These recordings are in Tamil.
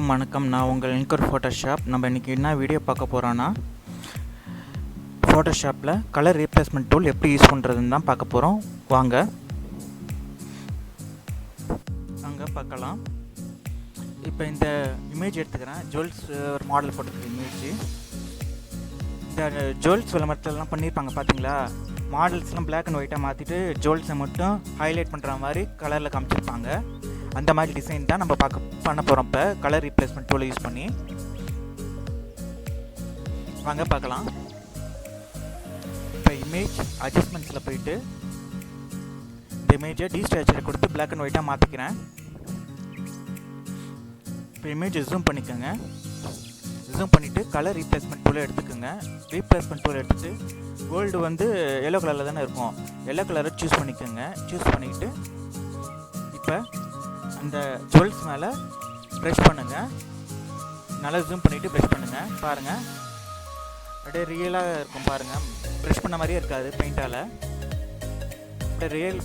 எல்லாருக்கும் வணக்கம். நான் உங்கள் என்கர் ஃபோட்டோஷாப். நம்ம இன்றைக்கி என்ன வீடியோ பார்க்க போகிறோன்னா, ஃபோட்டோஷாப்பில் கலர் ரீப்ளேஸ்மெண்ட் டூல் எப்படி யூஸ் பண்ணுறதுன்னு தான் பார்க்க போகிறோம். வாங்க அங்கே பார்க்கலாம். இப்போ இந்த இமேஜ் எடுத்துக்கிறேன். ஜுவல்ஸ் ஒரு மாடல் போட்டுருக்க இமேஜ். இந்த ஜுவல்ஸ் விளம்பரத்துலலாம் பண்ணியிருப்பாங்க பார்த்தீங்களா, மாடல்ஸ்லாம் பிளாக் அண்ட் ஒயிட்டாக மாற்றிட்டு ஜுவல்ஸை மட்டும் ஹைலைட் பண்ணுற மாதிரி கலரில் காமிச்சிருப்பாங்க. அந்த மாதிரி டிசைன் தான் நம்ம பண்ண போகிறோம். இப்போ கலர் ரீப்ளேஸ்மெண்ட் டூலை யூஸ் பண்ணி வாங்க பார்க்கலாம். இப்போ இமேஜ் அட்ஜஸ்ட்மெண்ட்ஸில் போயிட்டு இந்த இமேஜை டீஸ்ட்ரக்சரை கொடுத்து பிளாக் அண்ட் ஒயிட்டாக மாற்றிக்கிறேன். இப்போ இமேஜை ஜூம் பண்ணிக்கோங்க. ஜூம் பண்ணிவிட்டு கலர் ரீப்ளேஸ்மெண்ட் டூலை எடுத்துக்கோங்க. ரீப்ளேஸ்மெண்ட் டூலை எடுத்துகிட்டு கோல்டு வந்து எல்லோ கலரில் தானே இருக்கும், எல்லோ கலரை சூஸ் பண்ணிக்கோங்க. சூஸ் பண்ணிக்கிட்டு இப்போ அந்த ஜுவல்ஸ் மேலே ப்ரெஷ் பண்ணுங்கள். நல்லா ஜூம் பண்ணிவிட்டு ப்ரெஷ் பண்ணுங்கள். பாருங்கள், அப்படியே ரியலாக இருக்கும். பாருங்கள், ப்ரெஷ் பண்ண மாதிரியே இருக்காது பெயிண்டால், அப்படியே ரியல்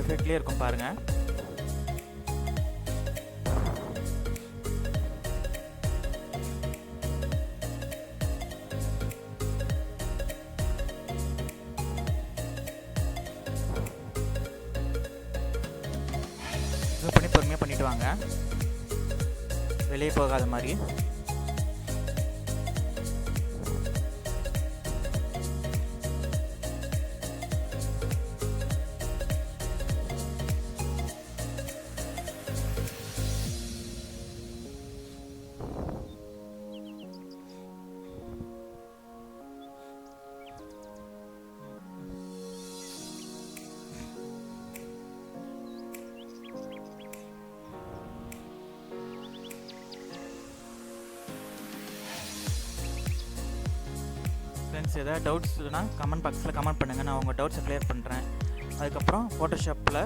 எஃபெக்ட்லேயே இருக்கும். பாருங்கள், ஜூம் பண்ணி பொறுமையாக பண்ணிட்டு வாங்க, வெளியே போகாத மாதிரி. ஃப்ரெண்ட்ஸ், எதாவது டவுட்ஸ்னா கமெண்ட் பாக்ஸில் கமெண்ட் பண்ணுங்கள். நான் உங்கள் டவுட்ஸை க்ளியர் பண்ணுறேன். அதுக்கப்புறம் ஃபோட்டோஷாப்பில்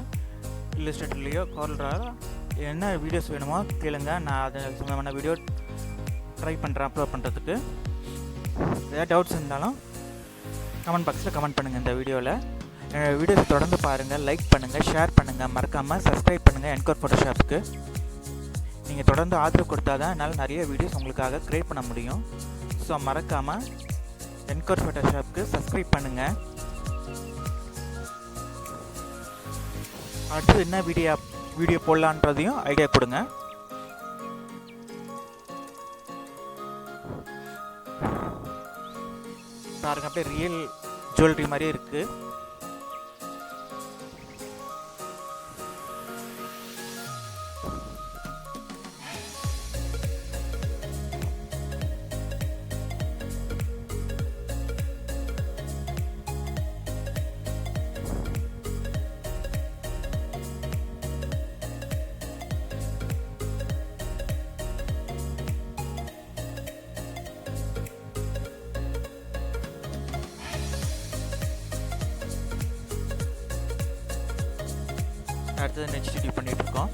இல்லஸ்ட்ரேட்டர்லேயோ கார்லராக என்ன வீடியோஸ் வேணுமோ கேளுங்க. நான் அதை சம்மந்தமான வீடியோ ட்ரை பண்ணுறேன் அப்லோட் பண்ணுறதுக்கு. எதாவது டவுட்ஸ் இருந்தாலும் கமெண்ட் பாக்ஸில் கமெண்ட் பண்ணுங்கள். இந்த வீடியோவில் வீடியோஸ் தொடர்ந்து பாருங்கள், லைக் பண்ணுங்கள், ஷேர் பண்ணுங்கள், மறக்காமல் சப்ஸ்கிரைப் பண்ணுங்கள் என்கர் ஃபோட்டோஷாப்ஸ்க்கு. நீங்கள் தொடர்ந்து ஆதரவு கொடுத்தா தான் என்னால் நிறைய வீடியோஸ் உங்களுக்காக க்ரியேட் பண்ண முடியும். ஸோ மறக்காமல் என்கர் ஃபோட்டோஷாப்க்கு சப்ஸ்கிரைப் பண்ணுங்கள். அடுத்து என்ன வீடியோ போடலான்றதையும் ஐடியா கொடுங்க. பாருங்க, அப்படியே ரியல் ஜுவல்லரி மாதிரியே இருக்குது. அடுத்தது நெக்ஸ்ட் டியூப் பண்ணிட்டு இருக்கோம்.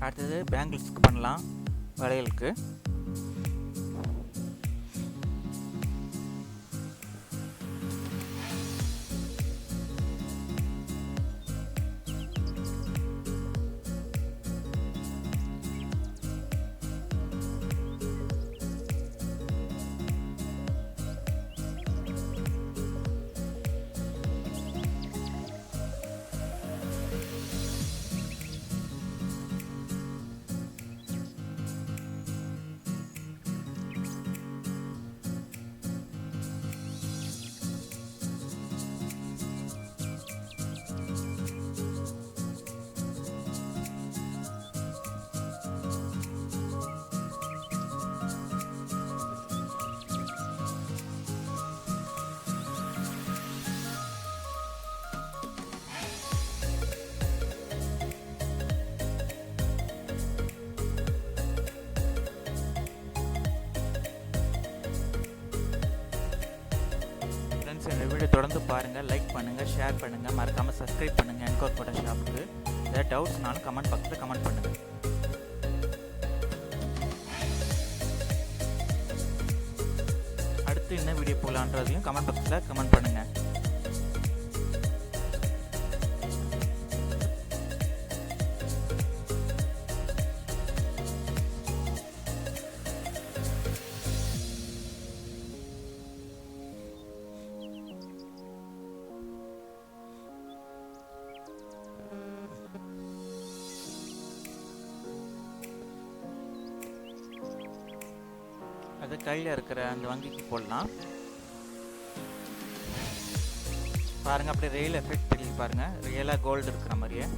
அடுத்தது பேங்கிள்ஸ்க்கு பண்ணலாம், வளையலுக்கு. வீடியோ தொடர்ந்து பாருங்கள், லைக் பண்ணுங்கள், ஷேர் பண்ணுங்கள், மறக்காமல் சப்ஸ்கிரைப் பண்ணுங்கள் என்கோர் ஃபோட்டோஷாப்புக்கு. ஏதாவது டவுட்ஸ்னாலும் கமெண்ட் பாக்ஸில் கமெண்ட் பண்ணுங்கள். அடுத்து என்ன வீடியோ போகலான்றதையும் கமெண்ட் பாக்ஸில் கமெண்ட் பண்ணுங்கள். அது கையில் இருக்கிற அந்த வங்கிக்கு போடலாம். பாருங்கள், அப்படியே ரியல் எஃபெக்ட் தெரியுது பாருங்கள், ரியலாக கோல்டு இருக்கிற மாதிரியே.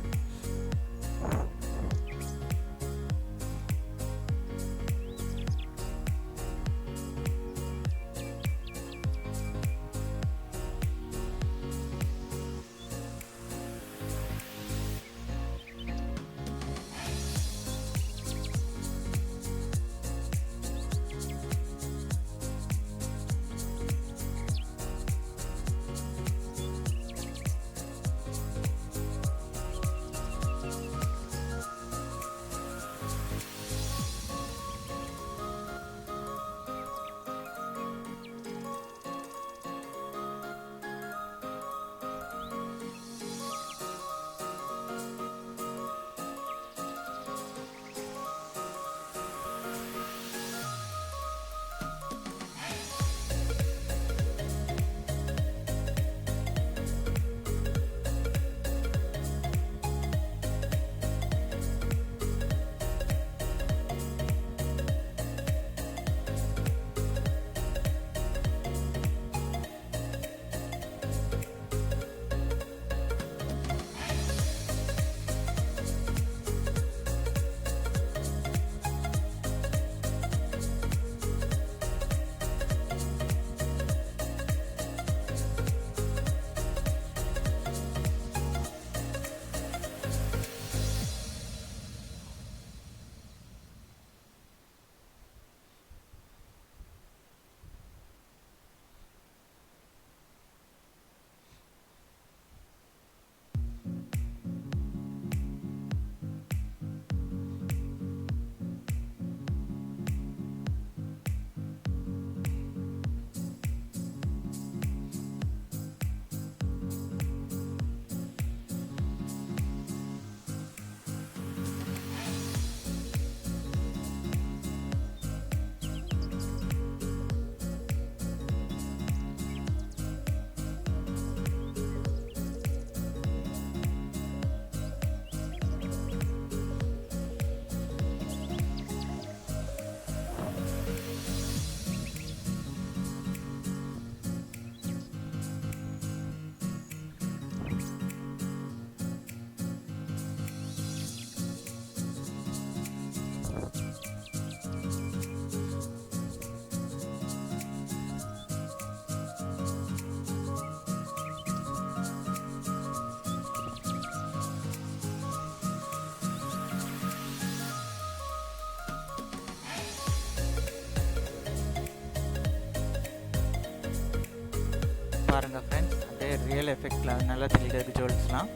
பாருங்கள் ஃப்ரெண்ட்ஸ், அப்படியே ரியல் எஃபெக்டில் நல்லா தெரியுது ஜுவல்ஸ்லாம்.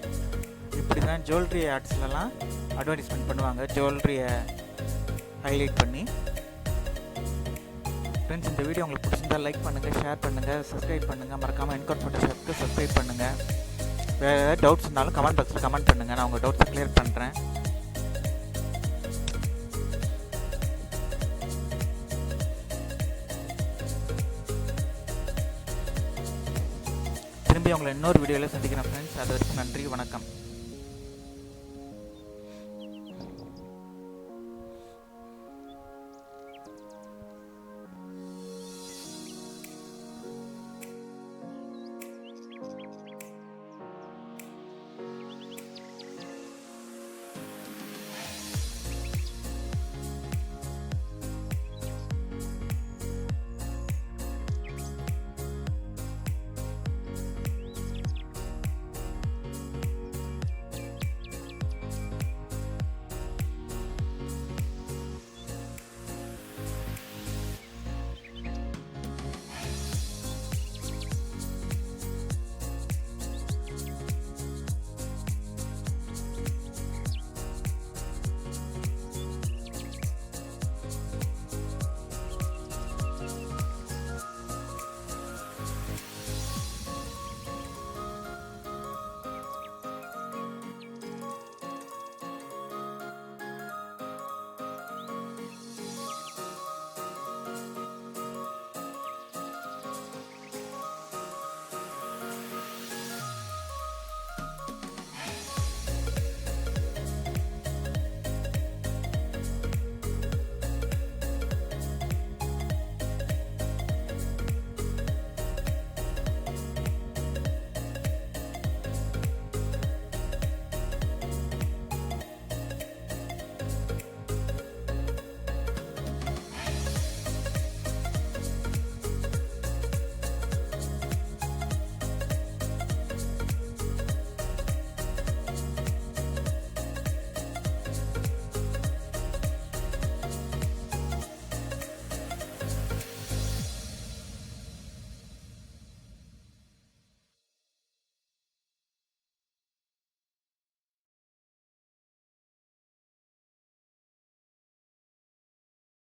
இப்படி தான் ஜுவல்லரி ஆட்ஸ்லலாம் அட்வர்டைஸ்மெண்ட் பண்ணுவாங்க, ஜுவல்லரியை ஹைலைட் பண்ணி. ஃப்ரெண்ட்ஸ், இந்த வீடியோ உங்களுக்கு பிடிச்சிருந்தால் லைக் பண்ணுங்கள், ஷேர் பண்ணுங்கள், சப்ஸ்கிரைப் பண்ணுங்கள், மறக்காமல் என்கோர் ஃபோட்டோஷாப்புக்கு சப்ஸ்கிரைப் பண்ணுங்கள். வேறு ஏதாவது டவுட்ஸ் இருந்தாலும் கமெண்ட் பாக்ஸில் கமெண்ட் பண்ணுங்கள், நான் உங்கள் டவுட்ஸை கிளியர் பண்ணுறேன். திரும்பி உங்களை இன்னொரு வீடியோவில் சந்திக்கிறேன் ஃப்ரெண்ட்ஸ். அது வரைக்கும் நன்றி, வணக்கம்.